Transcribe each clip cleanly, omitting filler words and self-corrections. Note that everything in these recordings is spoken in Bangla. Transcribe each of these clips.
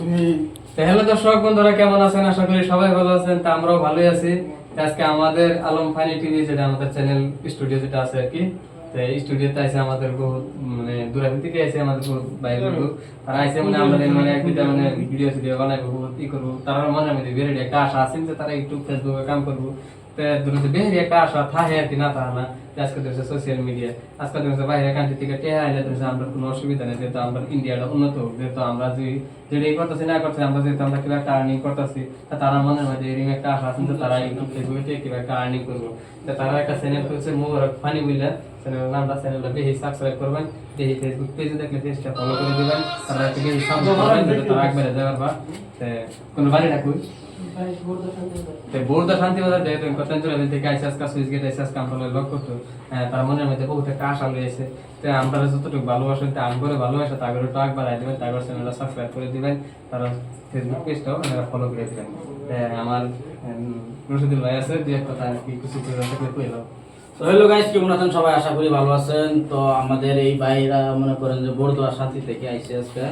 তুমি হ্যালো দর্শক বন্ধুরা, কেমন আছেন? আশা করি সবাই ভালো আছেন। তা আমরাও ভালোই আছি। আজকে আমাদের আলম ফানি টিভি, যেটা আমাদের চ্যানেল স্টুডিও যেটা আছে আর কি, তো এই স্টুডিওতে আছে আমাদের বহুত মানে দূরান্ত থেকে আছে আমাদের বহুত বাইরে লোক। তারা আইসে মানে আমরা মানে একটা মানে ভিডিও বানাইবো, বহুত ই করবো। তারা মনে মধ্যে বেরে একটা আশা আছে যে তারা ইউটিউব ফেসবুকে কাম করবো। তো দূরতে বেরে একটা আশা থাকে আর কি, না তা না। আজকে ধরছে সোশ্যাল মিডিয়া, আজকে ধরছে বাইরের কান্ট্রি থেকে টেহা আইলে ধরছে আমরা কোনো অসুবিধা নেই, যেহেতু আমরা ইন্ডিয়াটা উন্নত হোক, যেহেতু আমরা যেটা করতেছি না করতেছি, আমরা যেহেতু আমরা কিবা একটা আর্নিং করতেছি, তারা মনের মধ্যে এরকম একটা আশা আছে যে তারা ইউটিউব ফেসবুকে কিবা একটা আর্নিং করবো। তারা একটা চ্যানেল খুলছে মোবারক ফানি বুঝলেন, চ্যানেলের নামটা, চ্যানেলটা বেশি সাবস্ক্রাইব করবেন, বেশি ফেসবুক পেজে দেখলে পেজটা ফলো করে দিবেন, তারা একটা বেশি সাপোর্ট করবেন যাতে তারা একবারে যাওয়ার বা কোনো বাড়ি রাখুন। বোর্দা শান্তি বাজার দেখেন কতদিন ধরে থেকে আইসে আজকে সুইচ গেট আইসে আজকে আমরা লক করতো। তার মনের মধ্যে বহুত একটা আশা লইছে। তো আমরা যতটুকু ভালোবাসেন তা আমি করে ভালোবাসা তাগর একটু আগ বাড়াই দিবেন, তাগর চ্যানেলটা সাবস্ক্রাইব করে দিবেন, তারা ফেসবুক পেজটাও ফলো করে দিবেন। আমার রশিদুল ভাই আছে, যে কথা আর কি কিছু করে থাকলে কইলাম। তো হ্যালো গাইস, কেমন আছেন সবাই? আশা করি ভালো আছেন। তো আমাদের এই ভাইরা মনে করেন যে বড়দোয়া শান্তি থেকে আইসে আজকে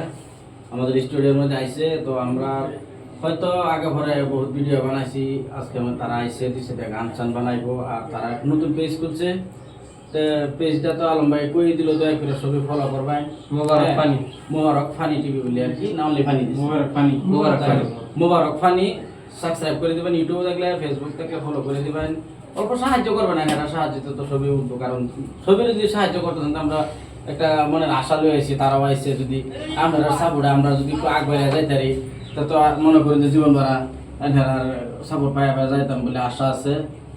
আমাদের স্টুডিওর মধ্যে আইসে। তো আমরা হয়তো আগে পরে বহুত ভিডিও বানাইছি, আজকে তারা আইসে দিছে গান চান বানাইবো। আর তারা নতুন পেজ খুলছে, তো পেজটা তো আলম ভাই কই দিল, দয়া করে সবাই ফলো করবেন। মোবারক ফানি, মোবারক ফানি টিভি বলি আর কি, না অনলি ফানি, মোবারক ফানি, মোবারক ফানি, মোবারক ফানি সাবস্ক্রাইব করে দিবেন। ইউটিউব দেখলে, ফেসবুক থেকে ফলো করে দিবেন। অল্প সাহায্য করবেন, এখানে সাহায্য তো সবই উঠবো, কারণ সবই যদি সাহায্য করতেছেন তো আমরা একটা মনের আশা লয়ে আইছি, তারাও আইসে। যদি আমরা সাপোর্টে আমরা যদি একটু আগ বেড়ে যাইতে পারি, তো মনে করেন যে জীবন ভরা সাপোর্ট পাই যাইতাম বলে আশা আছে।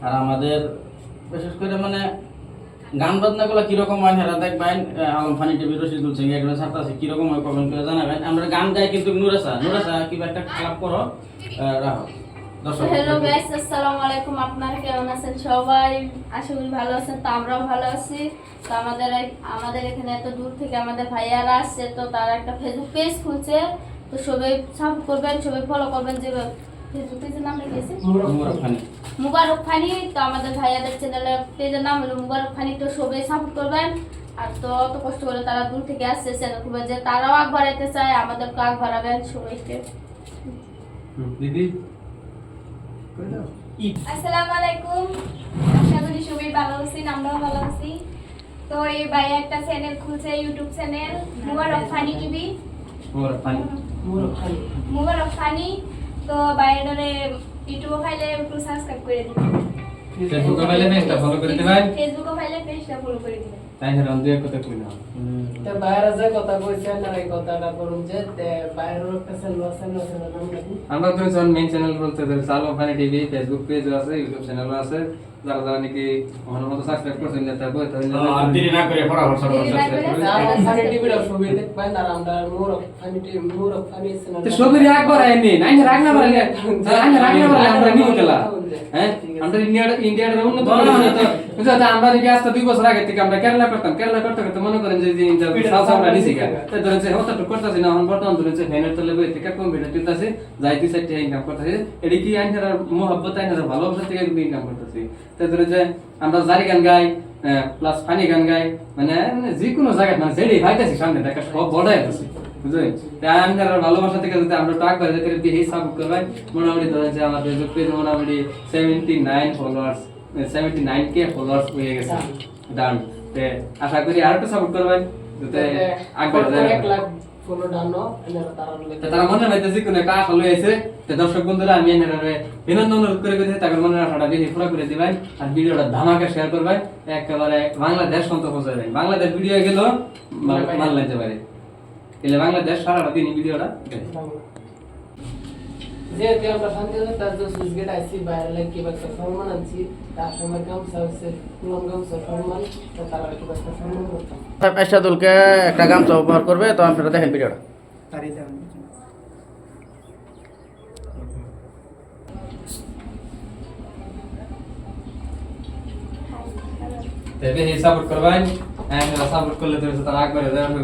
আর আমাদের বিশেষ করে মানে গান বাজনাগুলো কিরকম হয় হেরা দেখবেন, আলম ফানি টিভি রশিদুল সিং এগুলো ছাত্র আছে, কিরকম হয় কমেন্ট করে জানাবেন। আমরা গান গাই কিন্তু নুরাসা কিবা একটা ক্লাব করো রাখো। হ্যালো গাইস, আসসালামু আলাইকুম। আপনারা কেমন আছেন সবাই? আশা করি ভালো আছেন। তো আমরাও ভালো আছি। তো আমাদের এখানে এত দূর থেকে আমাদের ভাইয়ারা আসছে, তো তারা একটা ফেসবুক পেজ খুলছে। তো সবাই সাপোর্ট করবেন, সবাই ফলো করবেন। যে ফেসবুক পেজের নাম লিখেছে মুবারক ফানি। তো আমাদের ভাইয়াদের চ্যানেলের পেজের নাম হলো মুবারক ফানি। তো সবাই সাপোর্ট করবেন। আর তো অত কষ্ট করে তারা দূর থেকে আসছে চ্যানেল খুলবে, যে তারাও আগ বাড়াইতে চায়, আমাদেরকে আগ বাড়াবেন সবাইকে। দিদি আসসালামু আলাইকুম। আশা করি সবাই ভালো আছেন, আমরাও ভালো আছি। তো এই ভাই একটা চ্যানেল খুলছে, ইউটিউব চ্যানেল মুবারক ফানি টিভি, মোবারক ফানি, মুবারক ফানি। তো ভাইয়ারে ইউটিউবে ফাইলে একটু সাবস্ক্রাইব করে দিবেন, ফেসবুকে ফাইলে পেজটা ফলো করে দিবেন, ফেসবুকে ফাইলে পেজটা ফলো করে দিবেন। তাই না রন্ধে কথা কইলাম। তো বাইরে যে কথা কইছেন আর এই কথাটা করুন যে বাইরের কাছে লসেন লসেন নাম নাকি আমরা তো যখন মেইন চ্যানেল বলতে আলম ফানি টিভি, ফেসবুক পেজও আছে, ইউটিউব চ্যানেলও আছে। যারা যারা নাকি আমার মতো সাবস্ক্রাইব করছেন না, তারপর দেরি না করে ফটাফট আলম ফানি টিভির ছবি দেখবেন। আর আমরা মুবারক ফানি টিভি, মুবারক ফানি চ্যানেল তো সবই একবার আইনি নাই রাখনা পারলে, আইনি রাখনা পারলে আমরা নিউ খেলা। হ্যাঁ, আমরা ইন্ডিয়ার উন্নত বুঝছো। আমরা যদি আজকে 2 বছর আগে থেকে আমরা কেরালা করতাম, কেরালা করতে করতে মনে করেন যে সাউথ আমরা নিছি গা, তাই ধরেন যে হঠাৎ করতেছি না, এখন বর্তমান ধরেন যে ফ্যানের তলে বই থেকে কম্পিউটার টিপতেছি, যাইতে সাইডে ইনকাম করতেছি। এটি কি আইনার মোহাব্বত, আইনার ভালোবাসা থেকে ইনকাম করতেছি। তাই ধরেন যে আমরা জারি গান গাই, প্লাস ফানি গান গাই, মানে যে কোনো জায়গায় মানে যেটাই ভাইতেছি সামনে দেখা সব বড়াই আছে, বুঝলেন? তাই আইনার ভালোবাসা থেকে যদি আমরা টাক বাইরে যেতে দিয়ে সাপোর্ট করবেন, মোটামুটি ধরেন যে আমাদের ফেসবুক পেজ মোটামুটি 79 ফলোয়ার্স, 79k ফলোয়ার্স হয়ে গেছে। ডান। তে আশা করি আর একটু সাপোর্ট করবেন যাতে আগবাড়ে যায়। 1 লাখ ফলো ডানো এনারা তারা তে তারা মনে হইতে যে কোনো একটা আশা লই আছে। তে দর্শক বন্ধুরা, আমি এনারে বিনন্দন অনুরোধ করে কইতে তাদের মনের আশাটা বেশি পুরো করে দিবেন। আর ভিডিওটা ধামাকা শেয়ার করবেন, একেবারে বাংলাদেশ পর্যন্ত পৌঁছাবেন। বাংলাদেশ ভিডিও গেল মান লাগতে পারে, এলে বাংলাদেশ সারাটা দিন ভিডিওটা যেহেতু আমরা শান্তি তার যে সুইচ গেট আইসি বাইরে লাগে কিবা একটা সম্মান আনছি, তার সময় গামছা হচ্ছে পুরন গামছা সম্মান, তো তারা কিবা একটা সম্মান করতাম। এরশাদুলকে একটা গামছা উপহার করবে, তো আপনারা দেখেন ভিডিওটা। বেশি সাপোর্ট করবেন। সাপোর্ট করলে তো তারা একবারে যাবে।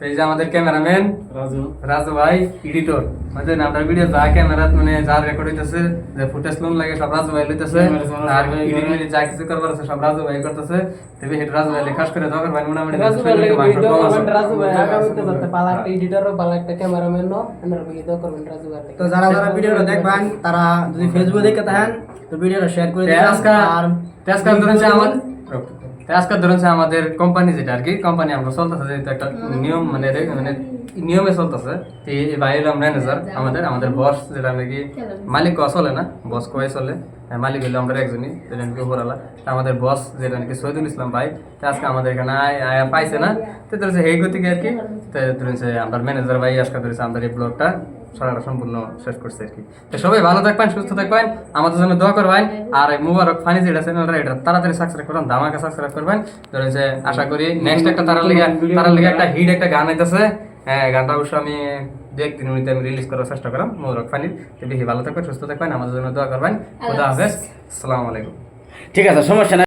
তো এই যে আমাদের ক্যামেরাম্যান রাজু রাজু ভাই এডিটর মানে আমরা ভিডিও যা ক্যামেরা মানে যা রেকর্ড হইতেছে যে ফুটেজ লোন লাগে সব রাজু ভাই লইতেছে আর এডিট যা কিছু করবার আছে সব রাজু ভাই করতেছে তবে হেড রাজু ভাই খাস করে দরকার ভাই মোটামুটি রাজু ভাই লাগে মাংস ভিডিও কম আছে। করবেন রাজু ভাই আগামীতে যাতে পালা একটা এডিটরও পালা একটা ক্যামেরাম্যানও এনার ভিডিও করবেন রাজু ভাই তো যারা যারা ভিডিওটা দেখবেন তারা যদি ফেসবুকে দেখে থাকেন তো ভিডিওটা শেয়ার করে দিবেন। আর আজকাল ধরুন যে আজকাল ধরুন যে আমাদের কোম্পানি যেটা আর কি কোম্পানি আমরা চলতেছে যেহেতু একটা নিয়ম মানে নিয়মে চলতেছে এই বাইরে ম্যানেজার আমাদের বস যেটা নাকি মালিক কয়া চলে না বস কয়ে চলে মালিক হইলো আমরা একজনই যেটা নাকি উপরালা আমাদের বস যেটা নাকি শহীদুল ইসলাম ভাই তো আজকে আমাদের এখানে আয়া পাইছে না তো ধরেছে এই গতিকে আর কি তো ধরেছে আমরা ম্যানেজার ভাই আজকে ধরেছে আমাদের এই ব্লগটা সারাটা সম্পূর্ণ শেষ করছে আর কি তো সবাই ভালো থাকবেন সুস্থ থাকবেন আমাদের জন্য দোয়া করবেন আর এই মুবারক ফানি যেটা চ্যানেলটা এটা তাড়াতাড়ি সাবস্ক্রাইব করবেন ধামাকা সাবস্ক্রাইব করবেন ধরেন যে আশা করি নেক্সট একটা তারার লিগে একটা হিট একটা গান আইতেছে হ্যাঁ গানটা অবশ্য আমি দু একদিন মধ্যে আমি রিলিজ করার চেষ্টা করলাম মুবারক ফানির তো বেশি ভালো থাকবেন সুস্থ থাকবেন আমাদের জন্য দোয়া করবেন খুদা হাফেজ আসসালামু আলাইকুম ঠিক আছে সমস্যা নাই